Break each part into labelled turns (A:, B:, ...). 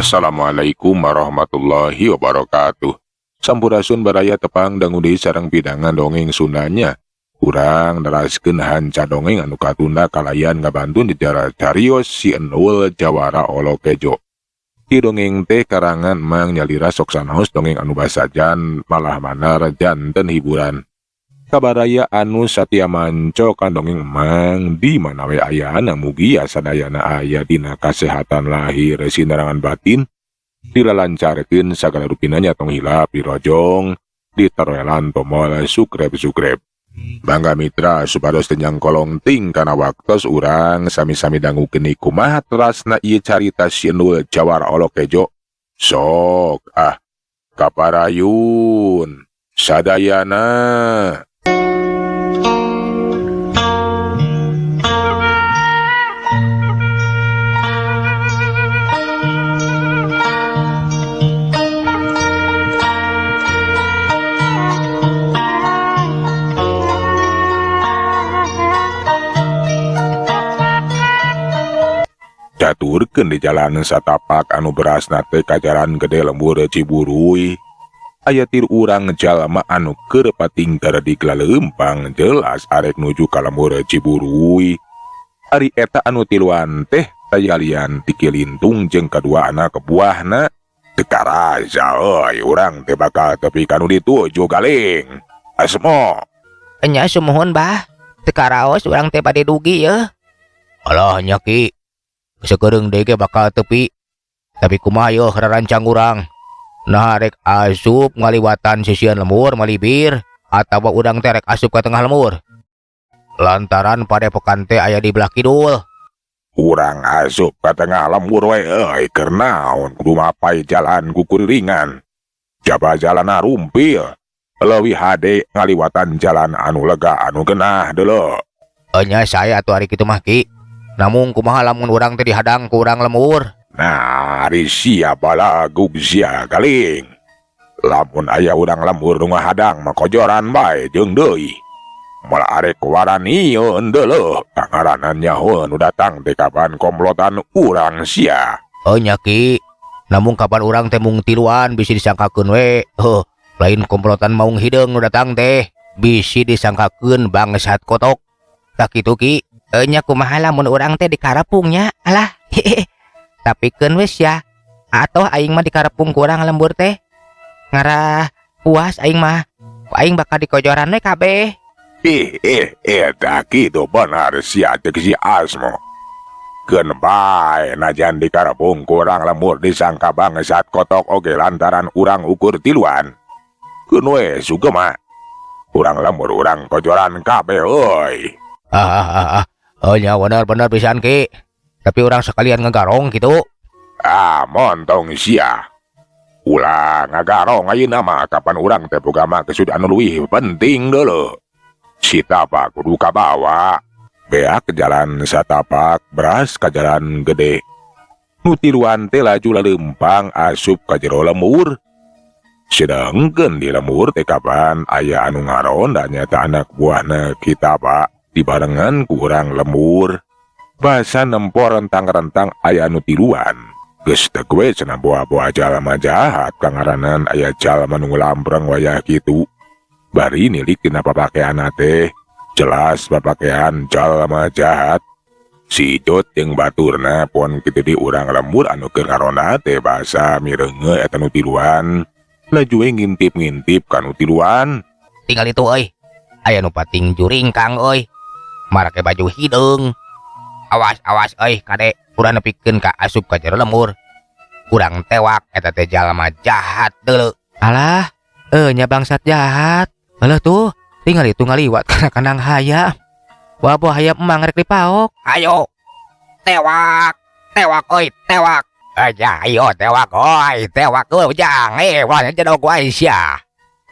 A: Assalamualaikum warahmatullahi wabarakatuh. Sampurasun baraya tepang dangudi sareng pidangan dongeng Sundanya. Urang neraskeun hanca dongeng anu katunda kalayan ngabantun di daerah Darios si Endul Jawara Olokejo. Di dongeng teh karangan mang nyalira sok sanaos dongeng anu basajan malah manar janten hiburan. Kabaraya anu satia manco kan dongeng mang di mana we ayana mugi asadayana aya dina kasehatan lahir sinerangan batin dilalancarkeun sagala rupinanya tong hilap dirojong ditaroelan tomol sukrep. Bangga mitra supados tenyang kolong ting kana waktos urang sami-sami dangukeun kumaha terasna ieu carita si Endul Jawara Olokejo. Sok kaparayun sadayana. Caturkeun di jalan satapak anu berasna teh ka jalan gede lembur Ciburuy. Aya tir urang jalma anu keur patingker di Leumpang jelas arek nuju ka lembur Ciburuy. Ari eta anu tiluan teh tayalian ti Kilintung jeung kadua anak buahna. Teu karaja euy urang teh bakal tepi ka nu dituju galing. Asmo.
B: Nya sumohon bah. Teu karaos urang teh bade dugi yeuh.
C: Alah nya Ki. Sakereung deui ge bakal tepi. Tapi kumaha yeuh rarancang urang? Nah rek asup ngaliwatan sisian lemur malibir atawa urang teh rek asup ka tengah lemur? Lantaran padepokan teh aya di belah kidul.
A: Urang asup ka tengah lembur we euy keur naon kudu mapai jalan kukuriringan. Jaba jalanna rumpil. Leuwih hade ngaliwatan jalan anu lega anu geunah deuleu.
C: Nya saya atuh ari kitu mah Ki. Namun kumaha lamun urang teh dihadang ku urang lemur?
A: Nah, ari sia balagug sia galing. Lamun aya urang lemur nu ngahadang mah kojoran bae jeung deui. Moal arek waraniun deuleuh kangaranan nyaho nu datang teh kapan komplotan urang sia.
C: Nya Ki. Namun kapan urang teh mung tiluan bisi disangkakeun we. Lain komplotan maung hideung nu datang teh bisi disangkakeun bangsat kotok. Tak kitu Ki.
B: Nya kumaha lamun urang teh dikarepungnya. Alah. Tapi keun wis ya. Atoh aing mah dikarepung ku urang lembur teh. Ngarah puas aing mah. Ku aing bakal dikojoran we kabeh.
A: Tak kitu benar sia teh si Asmo. Keun bae najan dikarepung ku urang lembur disangka bangsat kotok oge lantaran urang ukur tiluan. Keun we sugema. Urang lembur urang kojoran kabeh euy.
C: Nya bener pisan Ki. Tapi orang sekalian ngegarong gitu.
A: Montong sia. Ulah ngagarong ayeuna mah kapan urang teh boga maksud anu leuwih penting deuleu. Sitapak kudu kabawa. Beak ke jalan satapak beras ka jalan gede. Nu tiluan teh laju laleumpang asup ka jero lemur. Sedengkeun di lemur teh kapan aya anu ngaronda nyata anak buahna kita Pak. Dibarengan ku urang lemur. Basa nempor rentang-rentang aya anu tiluan. Geus teu we cenah boa-boa jalma jahat kangaranan aya jalma nu lambreng wayah kitu. Bari nilik tina papakeanna teh jelas papakean jalma jahat. Si Jot jeung baturna pon kitu di urang lembur anu keur ngaronda teh basa mireungeun eta nu tiluan. Laju we ngintip-ngintip ka nu tiluan.
B: Tinggal itu euy. Aya nu pating juring Kang euy. Marake baju hideung. Awas euy kade urang nepikeun ka asup ka jero lemur. Urang tewak eta teh jalma jahat deuleu.
C: Alah, nya bangsat jahat. Alah tuh, tinggal itu ngaliwat kana kandang hayam. Wah boh hayam emang rek dipaok.
B: Ayo. Tewak euy, tewak.
C: Aja ayo tewak euy ujang. Wah jadog wae sia.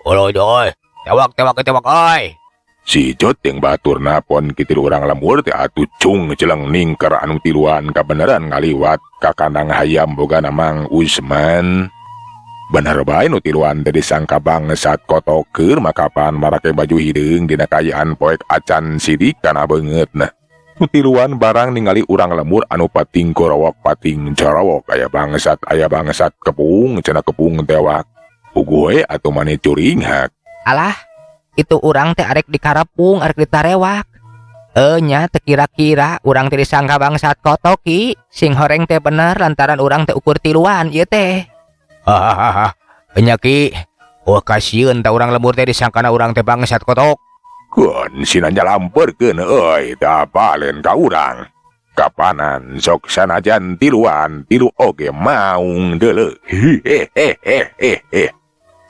C: Oloy doy. Tewak euy.
A: Si Jot yang baturna pon kitu urang lembur teh atuh cung jeleng ningker anu tiluan kabeneran ngaliwat ka kandang hayam boga namang Usman. Bener bae nu tiluan teh disangka bangsat kotokeun makapan marake baju hideung dina kayaan poek acan sidik kana beungeutna. Tiluan barang ningali urang lemur anu pating gorowok pating corowok aya bangsat kepung cenah kepung tewak puguh atuh maneh curing hak.
B: Alah, itu urang teh arek dikarepung, arek ditarewak. Nya teu kira-kira urang teh disangka bangsat kotok ki. Sing horeng teh bener lantaran urang teh ukur tiluan ieu teh.
C: Hahaha. Nya ki. Wah kasieun ta urang lemur teh disangkana urang teh bangsat kotok.
A: Kun sinanya lamperkeun euy da balen ka urang. Kapanan sok sanajan tilu oge maung deuleu. Hehehehehe.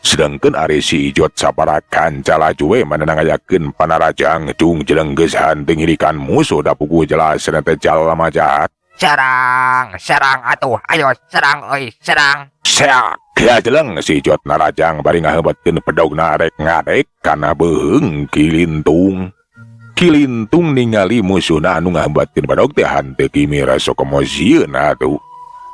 A: Sedangkan ari si Ijot sabarakan calaju we mananangayakeun panarajang cung jeleng geus hanteu ngirikan musuh da puguh jelas teh jalma jahat.
B: Serang atuh, ayo serang euy, serang.
A: Seak ya jeleng si Ijot narajang bari ngahebatkeun pedogna rek ngadek kana beuheung Kilintung. Kilintung ningali musuhna anu ngahebatkeun pedog teh hanteu kimira sok emosieun atuh.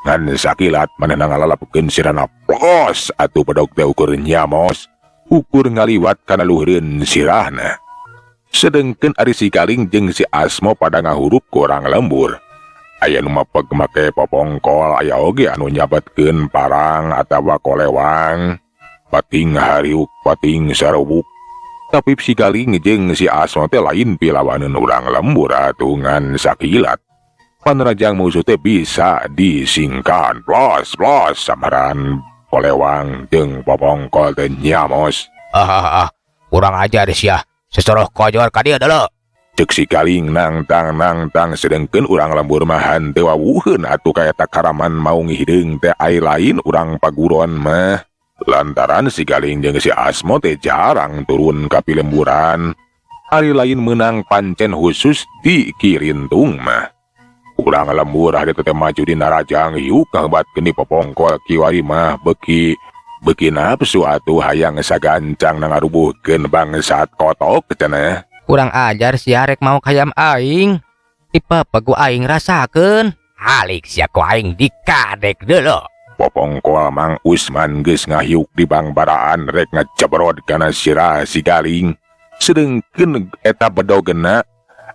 A: Ngan sakilat manehna ngalalapkeun sirana plos atuh pedog teh ukur nyamos, ukur ngaliwat kana luhureun sirahna. Sedengkeun ari si Galing jeung si Asmo pada ngahurup ku urang lembur. Aya nu mapeg make popongkol, aya oge anu nyabatkeun parang atawa kolewang, pating hariuk, pating sarubuk. Tapi si Galing jeung si Asmo teh lain pilawaneun urang lembur atuh ngan sakilat. Panrajang musuh teh bisa disingkan plos samaran kolewang jeung popongkol teh nyamos.
C: Kurang ajar sia. Sesoroh kojor ka dieu deuleu.
A: Cek si Galing nangtang sedengkeun urang lembur mah henteu wawuheun atuh kaya takaraman maung hideung teh ai lain urang paguron mah. Lantaran si Galing jeung si Asmo teh jarang turun ka pilemburan. Ari lain menang pancen khusus di Kilintung mah. Urang lembur hade teh maju di narajang yuk ngahebatkeun di popongkol kiwari mah beki nafsu atuh hayang sagancang nangarubuhkeun bangsat kotok cenah.
B: Kurang ajar si arek mau kayam aing. Tipe ku aing rasakeun.
C: Halik sia ku aing dikadek deuleu.
A: Popongkol Mang Usman geus ngahiuk di bangbaraan rek ngacebrod kana sirah si Galing. Sedengkeun eta bedogena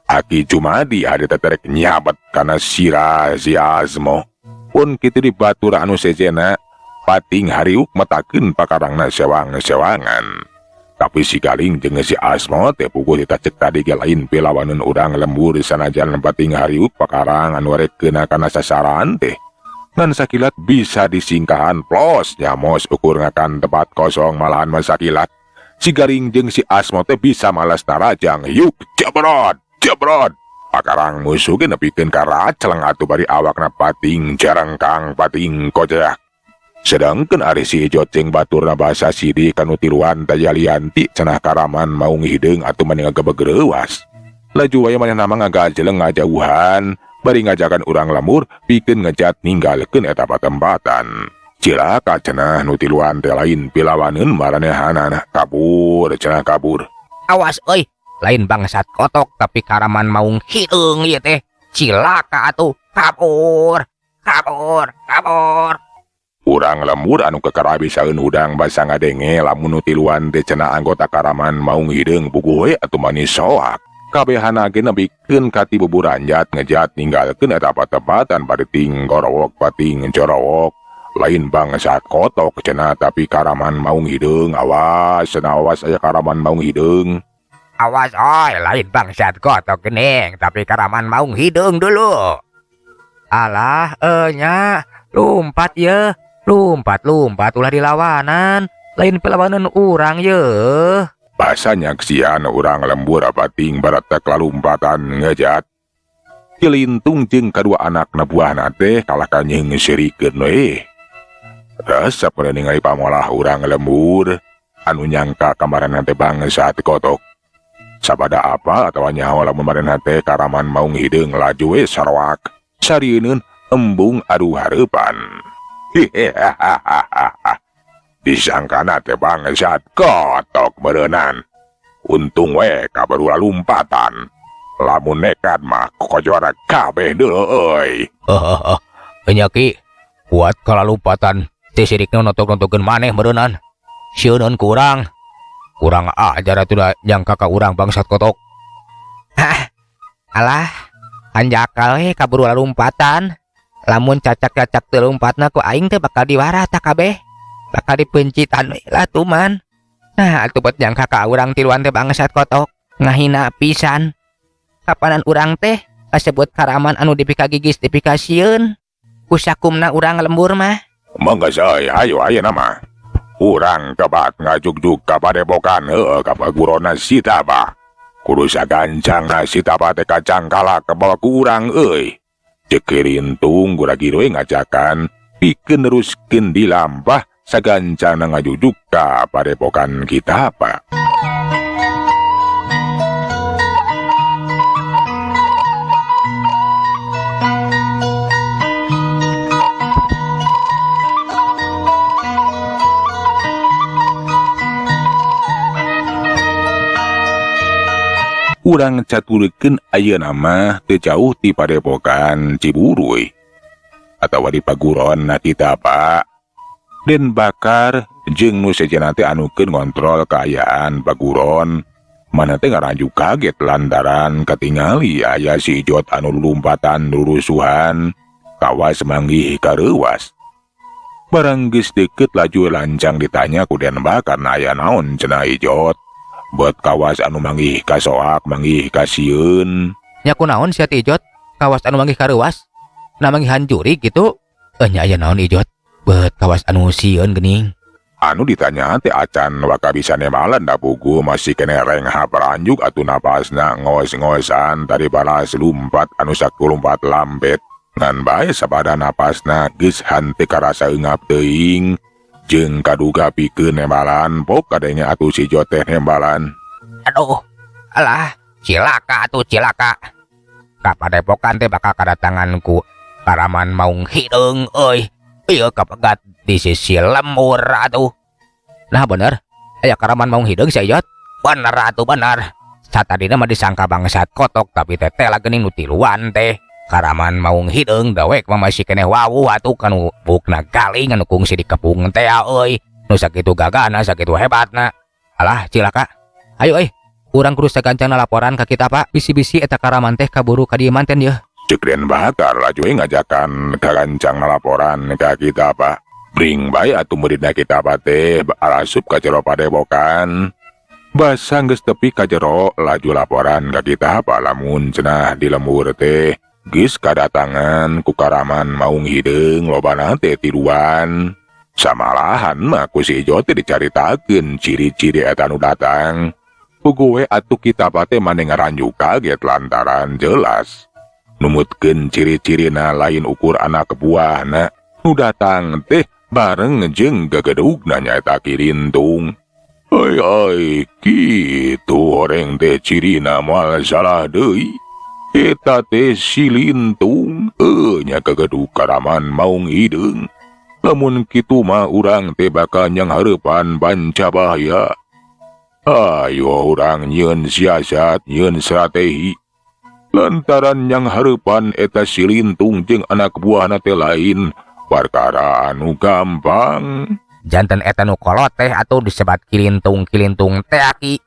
A: Aki Jumadi hade teterek nyabat kana sirah si Asmo. Pun kitu di batur anu sejena pating hariuk matakeun pakarangna sewang-sewangan. Tapi si Galing jeung si Asmo teh puguh ditacek tadi ge lain pilawaneun urang lembur sanajan pating hariuk pakarang anu rek keuna kana sasaran teh. Ngan sakilat bisa disingkahan plos nyamos ukur ngakan tempat kosong malahan masakilat. Si Galing jeung si Asmo teh bisa malas narajang yuk jebrod. Pakarang musuh ge nepikeun ka raceleng atuh bari awakna pating jarangkang pating kojak. Sedangkeun ari si Ijot jeung baturna basa sidi kanu tiluan tayalianti cenah karaman maung hideung atuh maneh ngagebeg-reuwas. Laju wae manehna mah ngagajeleng ngajauhan bari ngajakan urang lemur pikeun ngejat ninggalkeun eta patempatan. Cilaka cenah nu tiluan teh lain pilawaneun maranehanana kabur cenah kabur.
B: Awas euy, lain bangsat kotok tapi karaman maung hideung ieu teh. Cilaka atuh, kabur.
A: Urang lembur anu kekarabisaeun hudang basa ngadenge lamun nu tiluan teh cenah anggota karaman maung hideung puguh we atuh manis soak. Kabehana ge nepikeun ka ti buburanjat ngejat ninggalkeun eta patempatan pating gorowok pating corowok. Lain bangsat kotok cenah tapi karaman maung hideung. Awas aya karaman maung hideung.
B: Awas oi, lain bangsat kotok geneng tapi karaman maung hideung dulu. Alah, nya lumpat ye. Lumpat ulah dilawanan. Lain pelawanan urang ye.
A: Bahasanya kesian urang lembur pating barat teh lalumpatan ngejat. Kilintung jeung kadua anakna buahna teh kalah kanyeung ngeserikeun we. Rasa pada ningali pamolah urang lembur anu nyangka kamaranna teh bangsat kotok. Sabada apa atawa nyaho lamun maranna teh karaman maung hideung laju we sarwak. Sarieun embung adu hareupan. Disangkana teh bangsat kotok beureunan. Untung we kabaru lalumpatan. Lamun nekat mah kojora kabeh deuleu euy.
C: Nya ki kuat kalalumpatan. Teh sirikna notok-notokeun maneh beureunan. Sieun kurang ajar atuh da nyangka ka urang bangsat kotok.
B: Alah,
C: Hanjakal kaburu larumpatan. Lamun cacak-cacak teu lompatna ku aing teh bakal diwara tak kabeh. Bakal dipencitan we lah tuman. Nah, atuh bet nyangka ka urang tiluan teh bangsat kotok. Ngahina pisan. Kapanan urang teh kasebut karaman anu dipika gigis dipika sieun. Kusakumna urang lembur mah.
A: Mangga saya ayo nama. Urang kebak ngajuk-juk ka padepokan heueuh ka pagurona Sitaba. Kudu sagancangna Sitaba teh kacangkala ka bawa ku urang euy. Cekirintung guragi we ngajakan pikeun neruskeun di lampah sagancangna ngajujuk ka padepokan kita apa. Urang caturikeun ayeuna mah teu jauh ti padepokan Ciburuy atawa di paguron kita Pak. Den Bakar jeung nu sejenna teh anu keun ngontrol kaayaan paguron mana teh ngaranjuk kaget lantaran katingali aya si Ijot anu lulumpatan lurusuhan kawas manggih kareuwas. Barang geus deukeut laju lancang ditanya ku Den Bakar aya naon cenah Ijot. Buat kawas anu manggih kasoak manggih kasieun.
C: Nya kunaon sia ti Ijot? Kawas anu manggih kareuwas? Na manggihan juri gitu? Nya aya naon Ijot? Bet kawas anu sieun geuning.
A: Anu ditanya teh acan waka bisa nemalan da buku masih kene rengha paranjuk atuh napasna ngos-ngosan tadi balas lumpat anu sakulumpat lampet. Ngan bae sabada napasna geus hante karasa eungap teuing. Jeung kaduga pikeun nembalan pok kadenya atuh si Ijot teh nembalan.
C: Aduh, alah, cilaka atuh cilaka. Ka padepokan teh bakal kadatanganku Karaman Maung Hideung euy. Ieu kapegat di sisi lemur atuh. Nah bener, aya Karaman Maung Hideung si Ijot. Bener atuh bener. Satadina mah disangka bangsat kotok tapi teteh geuning nu tiluan teh. Karaman Maung Hideung dawek mah masih keneh wawuh atuh kanu bukna galing anu kungsi dikepung teh euy. Nu sakitu gagahna sakitu hebatna. Alah cilaka. Ayo urang kudu sagancangna laporan ka kita Pak. Bisi-bisi eta Karaman teh kaburu ka dieu manten yeuh.
A: Cek Den Bakar laju ngajakan kagancangna laporan ka kita Pak. Bring bae atuh muridna kita Pak teh arasup ka jero padepokan. Basa geus tepi ka jero laju laporan ka kita Pak lamun cenah di lembur teh. Geus kadatangan ku Karaman Maung Hideung lobana teh tiluan. Samalahan mah ku si Ijot teh dicaritakeun ciri-ciri eta nu datang. Puguh we atuh kita teh maneh ngaranjuk kaget lantaran jelas numutkeun ciri-cirina lain ukur anak buahna nu datang teh bareng jeung gegedugna nyaeta Kirintung. Ai kitu horeng teh cirina moal salah deui. Eta teh si Lintung, nya kagedug Karaman Maung Hideung. Lamun kitu mah urang teh bakal nyang hareupan banca bahaya. Ayo urang nyieun siasat, nyieun strategi. Lantaran nyang hareupan eta si Lintung jeung anak buahna teh lain perkara anu gampang.
C: Janten eta nu kolot teh atuh disebat Kilintung teh aki.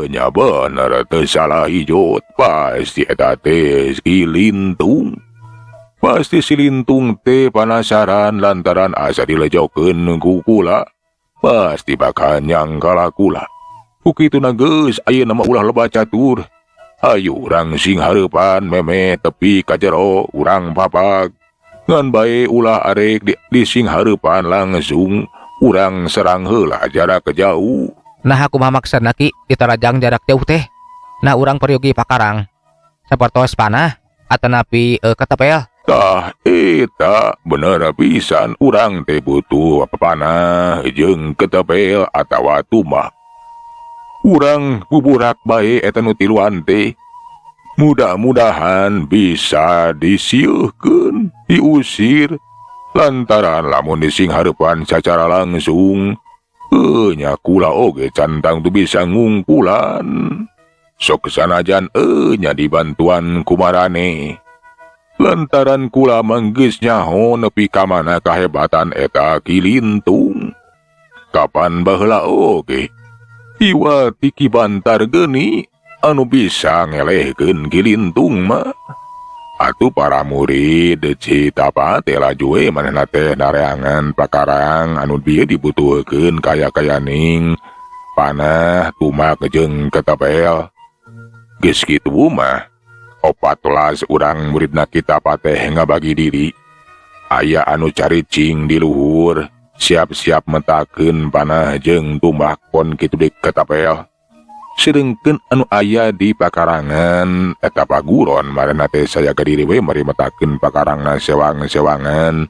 A: Nya bener teu salah Ijot, pasti eta teh si Lintung. Pasti si Lintung teh penasaran lantaran asa dilejokeun ku kula. Pasti bakal nyangkala kula. Kukituna geus ayeuna mah ulah loba catur. Ayo urang sing hareupan meme tepi ka jero urang papag. Ngan bae ulah arek di sing hareupan langsung urang serang heula jarak jauh.
C: Nah aku mah maksudna ki ditarajang jarak jauh teh. Nah urang peryogi pakarang. Sapertos panah atanapi ketepel.
A: Tah eta bener pisan urang teh butuh panah jeung ketepel atawa tumah. Urang buburak bae eta nu tiluan teh. Mudah-mudahan bisa disieukeun, diusir lantaran lamun dising hareupan secara langsung. Nya kula oge cantang tu bisa ngungkulan. Sok sanajan nya dibantuan kumarane. Lantaran kula manggeus nyaho nepi ka mana kahebatan eta Kilintung. Kapan baheula oge iwa ti Ki Bantar geuni anu bisa ngelehkeun Kilintung mah. Atuh para murid cita teh lajue manehna teh nareangan pakarang anu bieu dibutuhkeun kaya-kayaning panah tumak jeung ketepel. Geus kitu mah 14 urang muridna kita teh ngabagi diri. Aya anu caricing di luhur, siap-siap metakeun panah jeung tumbak pon kitu di ketapel. Sedengkeun anu aya di pakarangan eta paguron marana teh saya kadiri we mari metakeun pakarangna sewang-sewangan.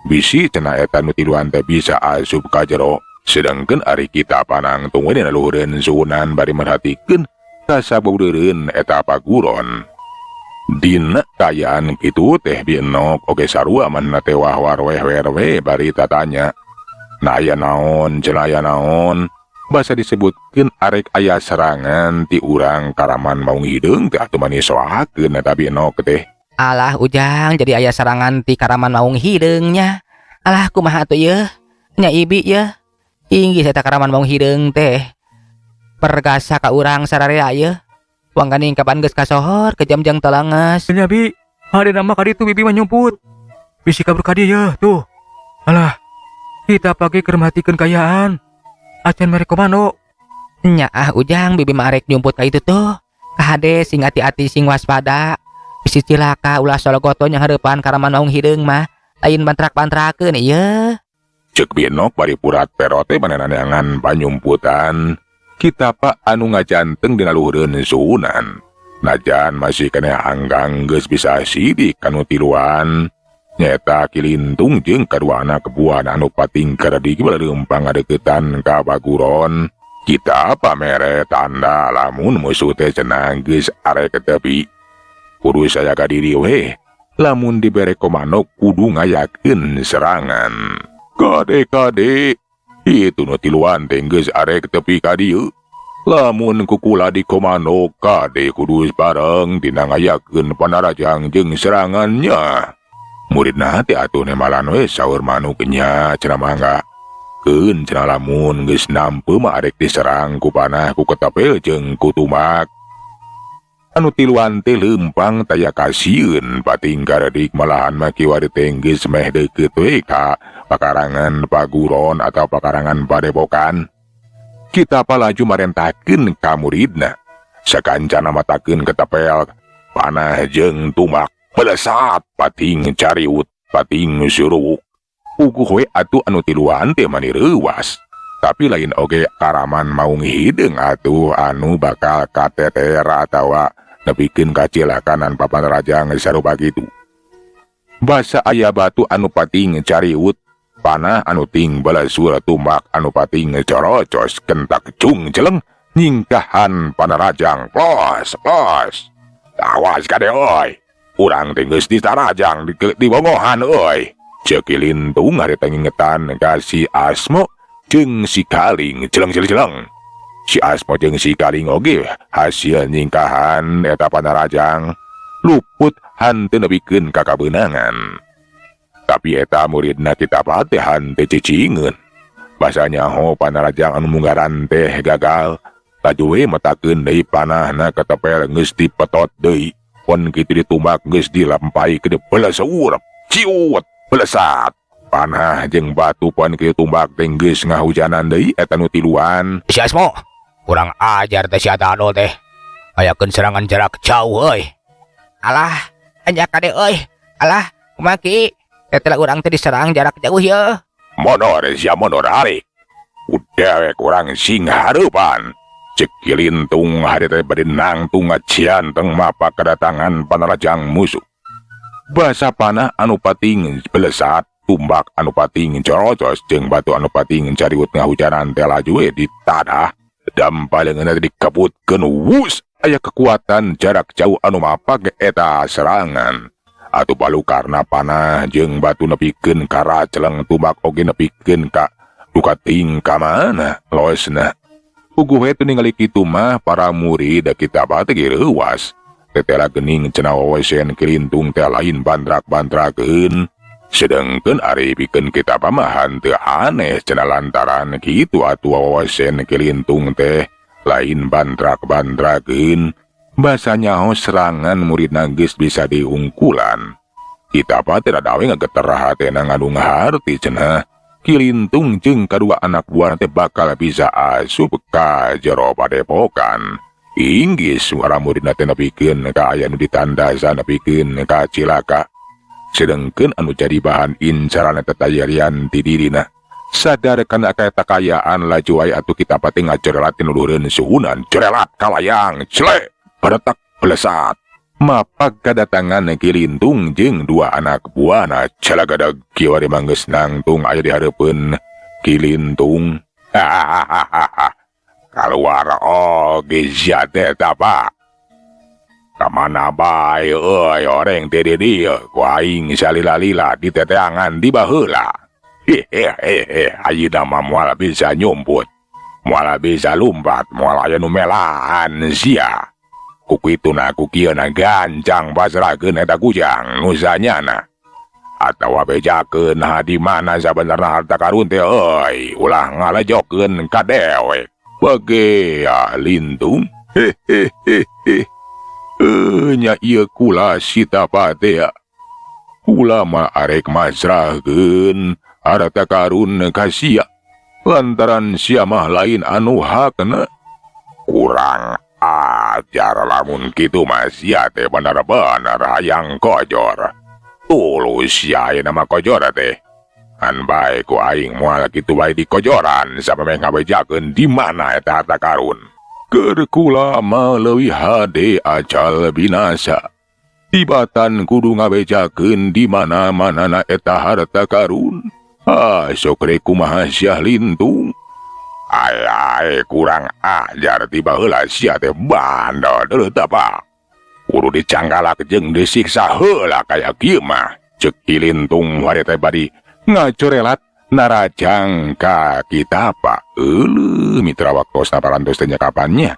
A: Bisi cenah eta nu tiluan teh bisa asup ka jero. Sedengkeun ari kita panang tunggu dina luhureun sunan bari merhatikeun ka sabeureun eta paguron. Dina kayaan kitu teh Bienok oge sarua manehna teh wahwar weh-werwe bari tatanya. Na aya naon cenah aya naon? Basa disebutkeun arek aya serangan ti urang Karaman Maung Hideung teh atuh manis soakeun eta Bienok teh.
B: Alah Ujang, jadi aya serangan ti Karaman Maung Hideungnya. Alah kumaha atuh yeuh? Nya Ibi yeuh. Inggih eta Karaman Maung Hideung teh pergasa ka urang sararea yeuh. Wangganing kapan geus kasohor ke jam-jam talangas.
C: Nya Bi, hade nama ka ditu bibi mah nyumput. Bisi kabur ka dieu tuh. Alah, kita pagi keur matikeun kayaan. Acan mere komando.
B: Nya Ujang, bibi mah arek nyumput ka itu tuh. Kahade sing hati-hati sing waspada. Bisi cilaka ulah sologoto nya hareupan Karaman Maung Hideung mah. Lain bantrak-bantrakeun ieu.
A: Ceuk Bienok bari purat perote manehna neangan panyumputan. Kita anu ngajanteng dina luhureun sunan. Najan masih kena anggang geus bisa sidik anu tiluan. Nyeta Kilintung jeung kaduana kebuan anu pating keredi baleumpang ngadeukeutan ka baguron. Kita mere tanda lamun musuh teh cenah geus arek tepi. Kudu saya ka diri we. Lamun dibere komando kudu ngayakeun serangan. Kade-kade, itu nu tiluan teh geus arek tepi ka dieu. Lamun kukula di komando kade kudu bareng dina ngayakeun panarajang jeung serangannya. Muridna teh atuh nemalan we saur manuk nya cenah mangga. Keun cenah lamun geus nampu mah arek diserang ku panah ku ketepel jeung ku tumak. Anu tiluan teh leumpang taya kasieun pating karedik malahan maki wari teh geus meh deukeut we ka pakarangan paguron atau pakarangan padepokan. Kita laju marentakeun ka muridna. Sakancana matakeun ketepel panah jeung tumak pelesat pating cariut pating suruk. Uguh we atuh anu tiluan teh mani reuwas. Tapi lain oge Karaman Maung Hideung atuh anu bakal kateter atawa nepikeun kacilakanan papan rajang sarupa kitu. Basa aya batu anu pating cariut, panah anu ting balasur tumbak anu pating corocos kentak cung jeleng nyingkahan panarajang plos. Awas kade oi. Urang teh geus ditarajang di bongohan oi. Ceuk Kilintung ari teh ngingetan ka si Asmo jeung si Kaling jeleng. Si Asmo jeung si Kaling oge hasil nyingkahan eta panarajang luput hanteu nepikeun ka kabeunangan. Tapi eta muridna kita teh hanteu cicingeun. Basanya ho panarajang anu munggaran teh gagal. Laju we metakeun deui panahna ketepel geus dipetot deui. Pon kitu ditumbak geus dilampahi ke pelesur. Ciut pelesat. Panah jeung batu pon kitu tumbak teh geus ngahujanan deui eta nu tiluan.
C: Si Asmo, kurang ajar teh si Adano teh. Ayakeun serangan jarak jauh euy.
B: Alah, anya kade euy. Alah, kumaha ki? Tetela urang teh diserang jarak jauh yeuh.
A: Monor sia monor arek. Udah we kurang sing hareupan. Ceuk Kilintung hari teh bade nangtung ngacianteng mapa kedatangan panarajang musuh. Basa panah anu pating pelesat, tumbak anu pating corocos jeung batu anu pating cariut ngahujanan teh laju we ditadah. Dampaleunna dikebutkeun wus aya kekuatan jarak jauh anu mapag eta serangan. Atuh balu karna panah jeung batu nepikeun ka raceleng tumbak oge nepikeun ka dukating ka mana loesna. Uguh we teu ningali kitu mah para murid kita teh reuwas. Tetela geuning cenah wawesen Kilintung teh lain bantrak-bantrakeun. Sedengkeun ari pikeun kita mah hanteu aneh cenah lantaran kitu atuh wawesen Kilintung teh lain bantrak-bantrakeun. Basanya serangan murid nagis bisa diungkulan. Kita apa tidak dawe ngagetera hatena ngadu ngaharti cenah. Kilintung jeung kadua anak buah teh bakal bisa asup ka jero padepokan. Inggih suara murid teh nepikeun ka aya nu ditandasan nepikeun ka cilaka. Sedengkeun anu jadi bahan incaran tetayarian ti dirina. Sadar kana kaeta kayaan laju aya atuh kita pati ngacorelat tinudureun suhunan corelat kalayang cele baretak pelesat. Mapag kadatangan Kilintung jeung dua anak buahna calagadag kiwari manggeus nangtung aya di hareupeun Kilintung. Hahaha. Kaluar oge sia teh tapa. Kamana bae euy oreng teh di dieu ku aing salila-lila di teteangan di baheula. Hehehe, ayeuna mah moal bisa nyumput, moal bisa lumpat, moal aya nu melaan sia. Kukituna kukieuna gancang pasrahkeun eta kujang nu sanyana. Atawa bejakeun di mana sabenerna harta karun teh euy, ulah ngalejokeun ka dewek. Bagea Lintung. Hehehe. Nya ieu kula sitapa teh. Kula mah arek masrahkeun harta karun ka sia. Lantaran sia mah lain anu hakna. Kurang ajar lamun kitu mah sia teh bener-bener hayang kojor. Tulus sia ayeuna mah kojor teh. An bae ku aing moal kitu bae di kojoran sampe ngabejakeun di mana eta harta karun. Keur kula mah leuwih hade acal binasa. Tibatan kudu ngabejakeun di mana-manana eta harta karun. Sok rek kumaha sia Lintung. Ay kurang ajar tiba heula sia teh bandel deuleu tapa. Kudu dicanggalak jeung disiksa heula kaya kieu mah. Ceuk Kilintung wari teh bari ngacorelat narajang ka kita pa. Euleuh mitra waktosna parantos teh nya kapannya.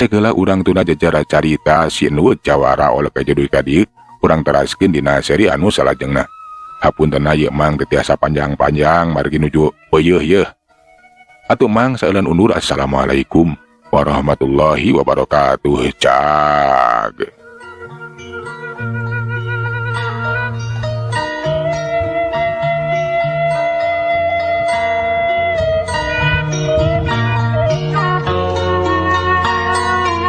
A: Segala urang tuna jajara carita sinut jawara oleh kajodoy ka dieu urang teraskeun dina seri anu salajengna. Hapunten ieu mang teu tiasa panjang-panjang margi nuju peuyeeh yeuh. Atuh mang saeuleun undur assalamualaikum warahmatullahi wabarakatuh. Cag.